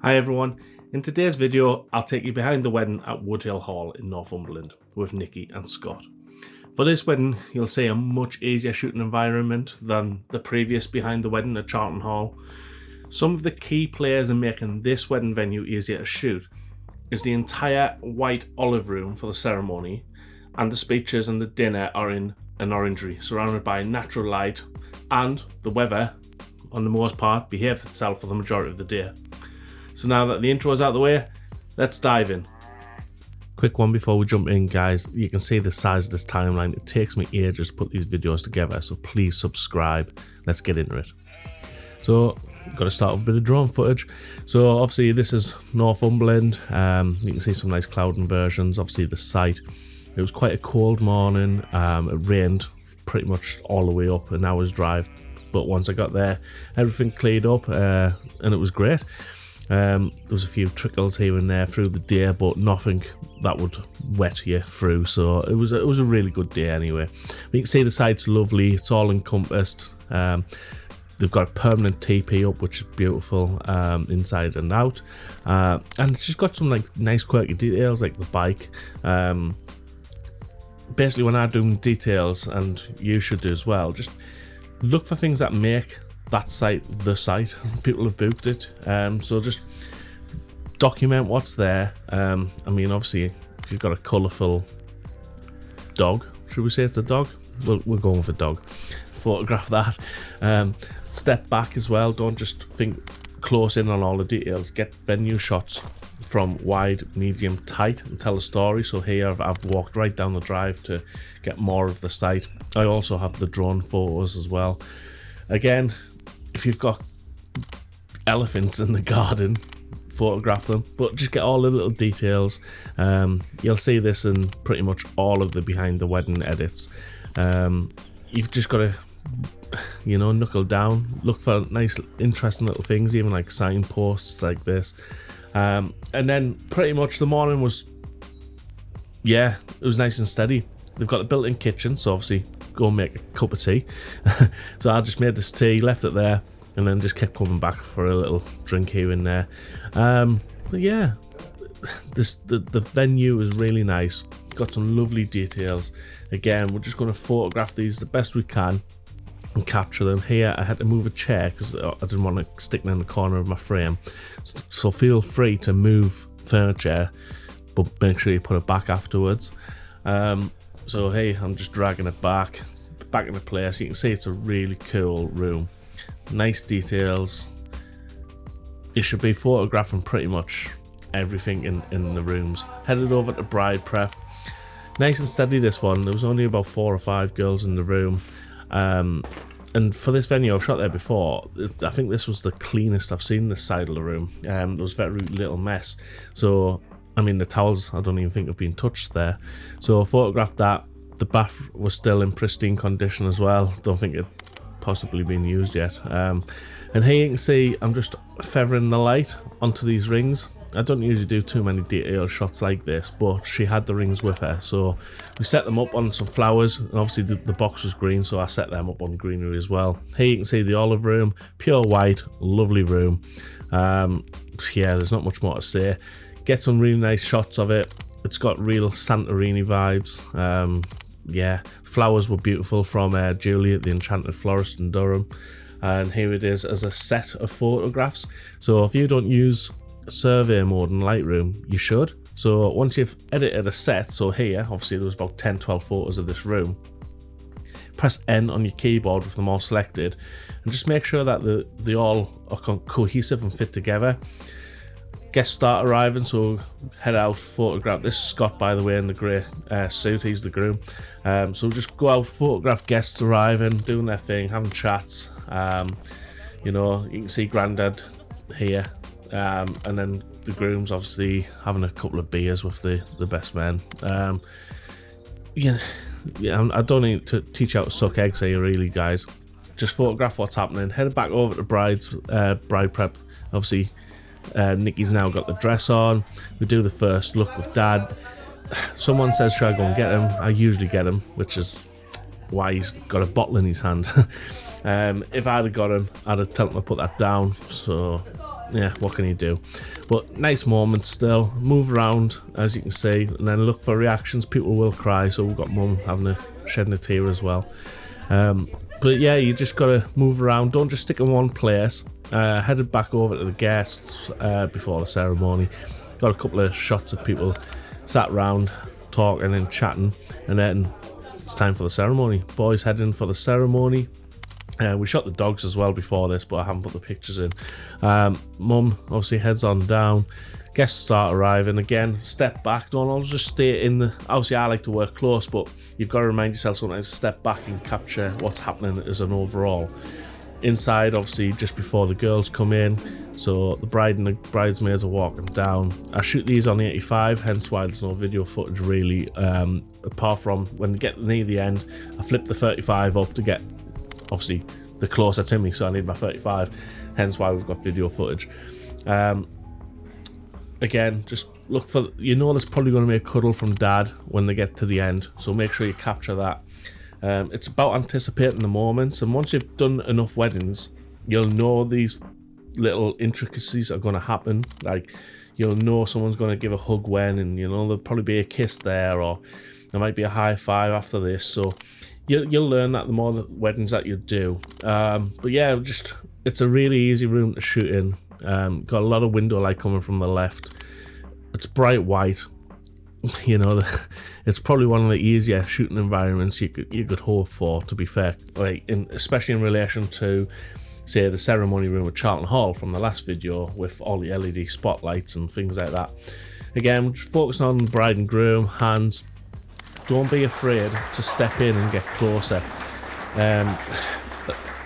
Hi everyone, in today's video I'll take you behind the wedding at Woodhill Hall in Northumberland with Nikki and Scott. For this wedding you'll see a much easier shooting environment than the previous behind the wedding at Charlton Hall. Some of the key players in making this wedding venue easier to shoot is the entire white olive room for the ceremony, and the speeches and the dinner are in an orangery surrounded by natural light, and the weather on the most part behaves itself for the majority of the day. So now that the intro is out of the way, let's dive in. Quick one before we jump in, guys. You can see the size of this timeline. It takes me ages to put these videos together, so please subscribe. Let's get into it. So, got to start with a bit of drone footage. So obviously this is Northumberland. You can see some nice cloud inversions. Obviously the site. It was quite a cold morning. It rained pretty much all the way up an hour's drive. But once I got there, everything cleared up and it was great. There was a few trickles here and there through the day, but nothing that would wet you through. So it was a really good day anyway. But you can see the site's lovely. It's all encompassed. They've got a permanent TP up, which is beautiful inside and out. And it's just got some like nice quirky details, like the bike. Basically, when I'm doing details, and you should do as well, just look for things that make that site the site. People have booked it, so just document what's there. I mean, obviously if you've got a colourful dog, should we say it's a dog? We're going for dog. Photograph that. Step back as well, don't just think close in on all the details. Get venue shots from wide, medium, tight and tell a story. So here I've walked right down the drive to get more of the site. I also have the drone photos as well. Again, if you've got elephants in the garden, photograph them, but just get all the little details. You'll see this in pretty much all of the behind the wedding edits. You've just got to, knuckle down, look for nice interesting little things, even like signposts like this. And then pretty much the morning was, it was nice and steady. They've got the built-in kitchen, so obviously go and make a cup of tea. So I just made this tea, left it there, and then just kept coming back for a little drink here and there. But yeah, the venue is really nice. Got some lovely details. Again, we're just going to photograph these the best we can and capture them. Here I had to move a chair because I didn't want to stick them in the corner of my frame, so feel free to move furniture, but make sure you put it back afterwards. So hey, I'm just dragging it back into place. You can see it's a really cool room, nice details. You should be photographing pretty much everything in the rooms. Headed over to bride prep. Nice and steady this one. There was only about 4 or 5 girls in the room. And for this venue, I've shot there before. I think this was the cleanest I've seen this side of the room. There was very little mess. So, I mean, the towels, I don't even think have been touched there. So I photographed that. The bath was still in pristine condition as well. Don't think it possibly been used yet. And here you can see I'm just feathering the light onto these rings. I don't usually do too many detail shots like this, but she had the rings with her, so we set them up on some flowers, and obviously the box was green, so I set them up on greenery as well. Here you can see the olive room, pure white, lovely room. There's not much more to say. Get some really nice shots of it. It's got real Santorini vibes. Flowers were beautiful from Juliet, the Enchanted Florist in Durham, and here it is as a set of photographs. So if you don't use survey mode in Lightroom, you should. So once you've edited a set, so here obviously there was about 10-12 photos of this room, press N on your keyboard with them all selected and just make sure that they all are cohesive and fit together. Guests start arriving, so head out, photograph. This is Scott, by the way, in the grey suit. He's the groom. So just go out, photograph guests arriving, doing their thing, having chats. You can see Grandad here. And then the groom's obviously having a couple of beers with the best man. I don't need to teach you how to suck eggs here, really, guys. Just photograph what's happening. Head back over to bride prep. Obviously, Nikki's now got the dress on. We do the first look with Dad. Someone says, should I go and get him? I usually get him, which is why he's got a bottle in his hand. If I'd have got him, I'd have told him to put that down. So yeah, what can you do? But nice moment still. Move around, as you can see, and then look for reactions. People will cry, so we've got mum shedding a tear as well. But yeah, you just gotta move around. Don't just stick in one place. Headed back over to the guests before the ceremony. Got a couple of shots of people sat around talking and chatting, and then it's time for the ceremony. Boys heading for the ceremony. We shot the dogs as well before this, but I haven't put the pictures in. Mum obviously heads on down. Guests start arriving. Again, step back. Don't always just stay in the... Obviously, I like to work close, but you've got to remind yourself sometimes to step back and capture what's happening as an overall. Inside, obviously, just before the girls come in, so the bride and the bridesmaids are walking down. I shoot these on the 85, hence why there's no video footage really, apart from when they get near the end, I flip the 35 up to get, obviously, the closer to me, so I need my 35, hence why we've got video footage. Again, just look for, there's probably going to be a cuddle from dad when they get to the end, so make sure you capture that. It's about anticipating the moments, and once you've done enough weddings, you'll know these little intricacies are going to happen. Like, you'll know someone's going to give a hug when, and there'll probably be a kiss there, or there might be a high five after this. So you'll learn that the more the weddings that you do. But yeah, it's a really easy room to shoot in. Got a lot of window light coming from the left. It's bright white. It's probably one of the easier shooting environments you could hope for, to be fair, especially in relation to, say, the ceremony room at Charlton Hall from the last video with all the LED spotlights and things like that. Again, just focus on bride and groom, hands. Don't be afraid to step in and get closer.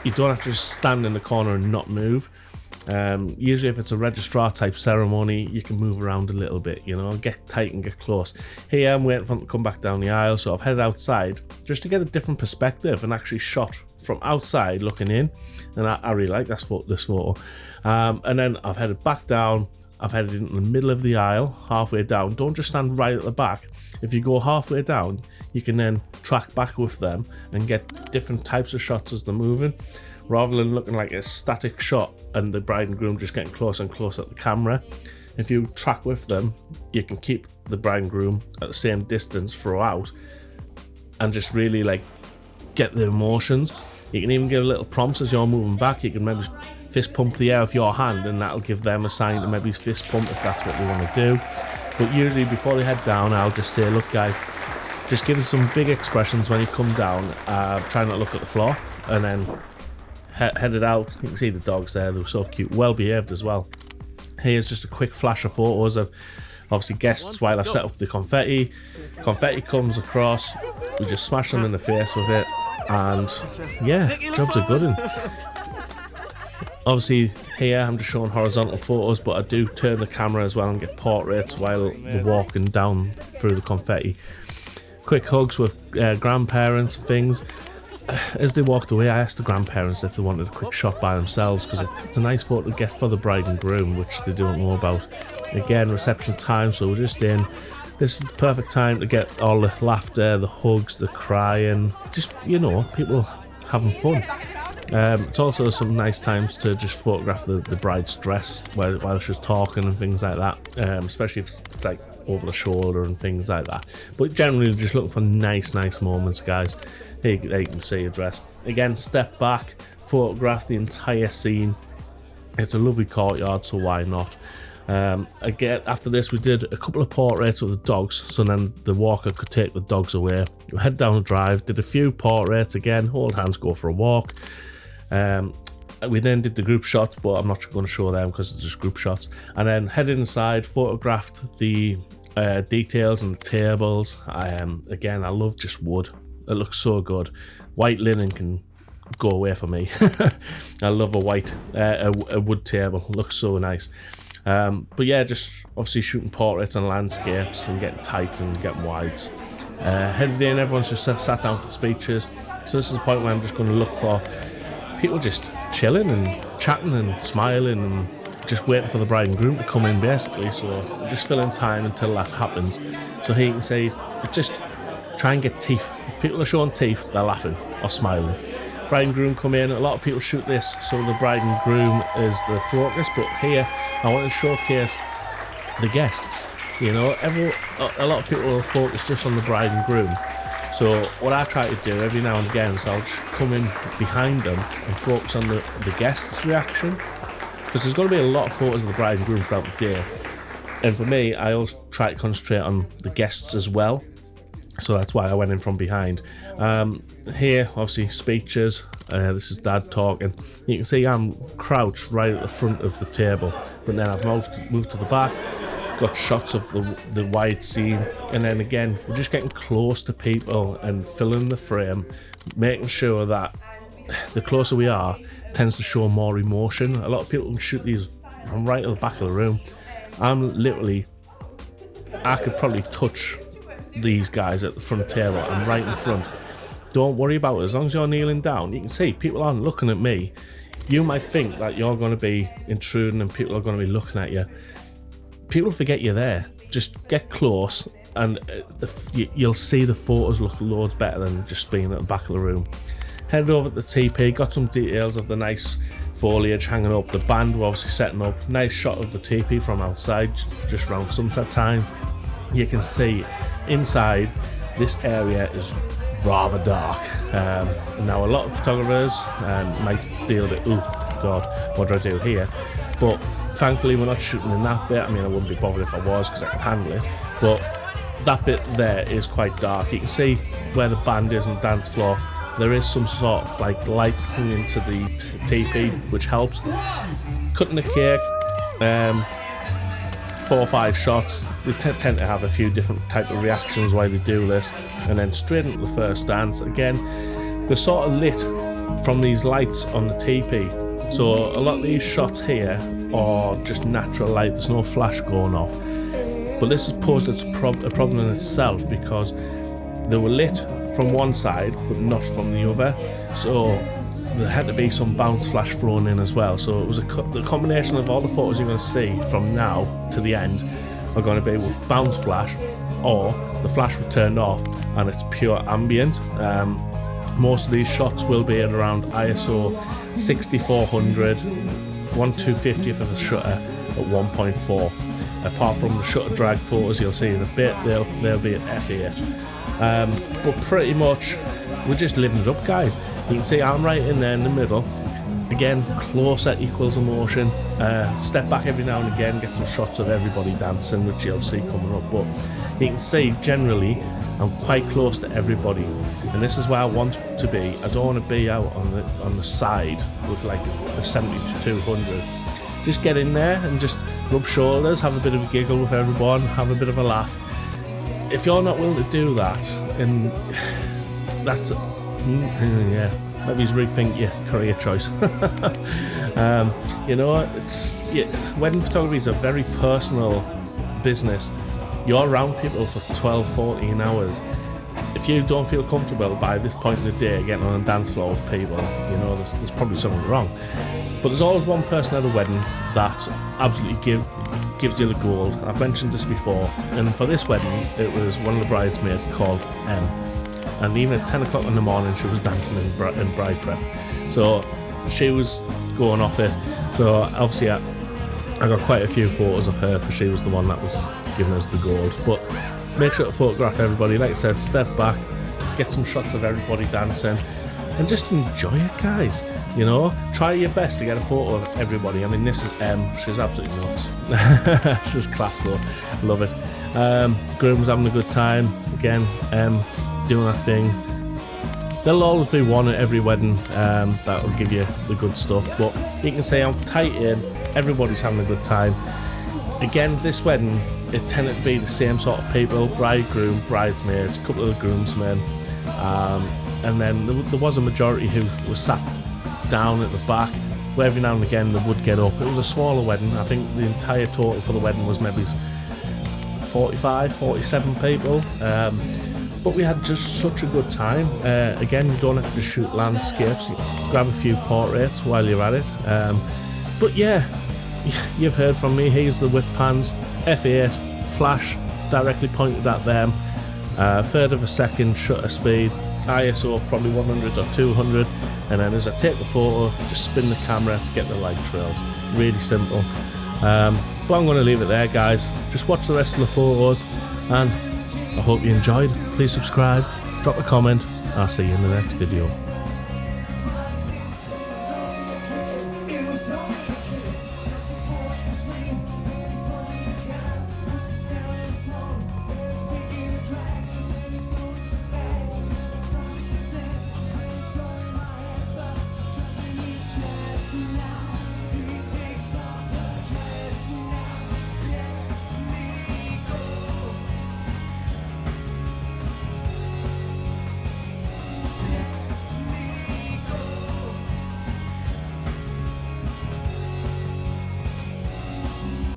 You don't have to just stand in the corner and not move. Usually if it's a registrar type ceremony, you can move around a little bit, get tight and get close. Here I'm waiting for them to come back down the aisle, so I've headed outside just to get a different perspective and actually shot from outside looking in, and I really like this photo. And then I've headed back down. I've headed into the middle of the aisle, halfway down. Don't just stand right at the back. If you go halfway down, you can then track back with them and get different types of shots as they're moving, rather than looking like a static shot and the bride and groom just getting closer and closer at the camera. If you track with them, you can keep the bride and groom at the same distance throughout and just really get the emotions. You can even give little prompts as you're moving back. You can maybe fist pump the air with your hand, and that'll give them a sign to maybe fist pump if that's what they want to do. But usually before they head down, I'll just say, look guys, just give us some big expressions when you come down. Try not to look at the floor, and then headed out. You can see the dogs there, they were so cute, well behaved as well. Here's just a quick flash of photos of obviously guests while I set up the confetti. Confetti comes across, we just smash them in the face with it, and yeah, jobs are good. Obviously here I'm just showing horizontal photos, but I do turn the camera as well and get portraits while we're walking down through the confetti. Quick hugs with grandparents and things. As they walked away, I asked the grandparents if they wanted a quick shot by themselves, because it's a nice photo to get for the bride and groom, which they don't know about. Again, reception time, so we're just in. This is the perfect time to get all the laughter, the hugs, the crying, just, people having fun. It's also some nice times to just photograph the bride's dress while she's talking and things like that, especially if it's over the shoulder and things like that. But generally just looking for nice moments, guys. Here you can see your dress. Again, step back, photograph the entire scene. It's a lovely courtyard, so why not? Again, after this we did a couple of portraits of the dogs, so then the walker could take the dogs away. We head down the drive, did a few portraits again, hold hands, go for a walk. We then did the group shots, but I'm not going to show them because it's just group shots. And then headed inside, photographed the details and the tables. Again, I love just wood. It looks so good. White linen can go away for me. I love a white a wood table. It looks so nice. But yeah, just obviously shooting portraits and landscapes and getting tight and getting wides. Headed in, everyone's just sat down for speeches. So this is the point where I'm just going to look for people just chilling and chatting and smiling and just waiting for the bride and groom to come in, basically. So just filling time until that happens. So here you can see, just try and get teeth. If people are showing teeth, they're laughing or smiling. bride and groom come in. A lot of people shoot this so the bride and groom is the focus, but here I want to showcase the guests. You know, a lot of people will focus just on the bride and groom. So what I try to do every now and again is I'll just come in behind them and focus on the guests' reaction, because there's going to be a lot of photos of the bride and groom throughout the day, and for me I always try to concentrate on the guests as well, so that's why I went in from behind. Here obviously speeches, this is Dad talking. You can see I'm crouched right at the front of the table, but then I've moved to the back, got shots of the wide scene, and then again we're just getting close to people and filling the frame, making sure that the closer we are tends to show more emotion. A lot of people can shoot these from right at the back of the room. I could probably touch these guys at the front table. I'm right in front. Don't worry about it. As long as you're kneeling down, you can see people aren't looking at me. You might think that you're going to be intruding and people are going to be looking at you. People forget you're there. Just get close and you'll see the photos look loads better than just being at the back of the room. Headed over to the TP, got some details of the nice foliage hanging up. The band were obviously setting up. Nice shot of the TP from outside, just around sunset time. You can see inside this area is rather dark. Now a lot of photographers might feel that, oh God, what do I do here? But thankfully we're not shooting in that bit. I mean, I wouldn't be bothered if I was, because I can handle it, but that bit there is quite dark. You can see where the band is on the dance floor. There is some sort of like lights hanging to the TP, which helps. Cutting the cake, 4 or 5 shots. They tend to have a few different type of reactions while they do this, and then straight into the first dance. Again, they're sort of lit from these lights on the TP. So a lot of these shots here are just natural light. There's no flash going off. But this has posed a problem in itself, because they were lit from one side but not from the other, so there had to be some bounce flash thrown in as well. So it was the combination of all the photos you're going to see from now to the end are going to be with bounce flash, or the flash was turned off and it's pure ambient. Most of these shots will be at around ISO 6400, 1/250th of a shutter at 1.4. Apart from the shutter drag photos you'll see in a bit, they'll be at f8. But pretty much we're just living it up, guys. You can see I'm right in there in the middle. Again, closer equals emotion. Step back every now and again, get some shots of everybody dancing, which you'll see coming up. But you can see generally I'm quite close to everybody, and this is where I want to be. I don't want to be out on the side with like a 70 to 200. Just get in there and just rub shoulders, have a bit of a giggle with everyone, have a bit of a laugh. If you're not willing to do that, and that's maybe rethink your career choice. You know, wedding photography is a very personal business. You're around people for 12, 14 hours. If you don't feel comfortable by this point in the day getting on a dance floor with people, you know, there's probably something wrong. But there's always one person at a wedding that absolutely gives you the gold. I've mentioned this before, and for this wedding it was one of the bridesmaids called M, and even at 10 o'clock in the morning she was dancing in bride prep, so she was going off it. So obviously I got quite a few photos of her, because she was the one that was giving us the gold. But make sure to photograph everybody. Like I said, step back, get some shots of everybody dancing, and just enjoy it, guys. You know, try your best to get a photo of everybody. I mean, this is M. She's absolutely nuts. She's class though. Love it. Groom's having a good time. Again, M doing her thing. There'll always be one at every wedding that will give you the good stuff. But you can say I'm tight in. Everybody's having a good time. Again, this wedding, it tended to be the same sort of people: bridegroom, bridesmaids, a couple of the groomsmen, and then there was a majority who was sat down at the back, where every now and again they would get up. It was a smaller wedding. I think the entire total for the wedding was maybe 45, 47 people, but we had just such a good time. Again, you don't have to shoot landscapes, you grab a few portraits while you're at it, but yeah, you've heard from me. Here's the whip pans, f8, flash directly pointed at them, third of a second shutter speed, ISO probably 100 or 200, and then as I take the photo, just spin the camera, get the light trails. Really simple. But I'm going to leave it there, guys. Just watch the rest of the photos, and I hope you enjoyed. Please subscribe, drop a comment, and I'll see you in the next video.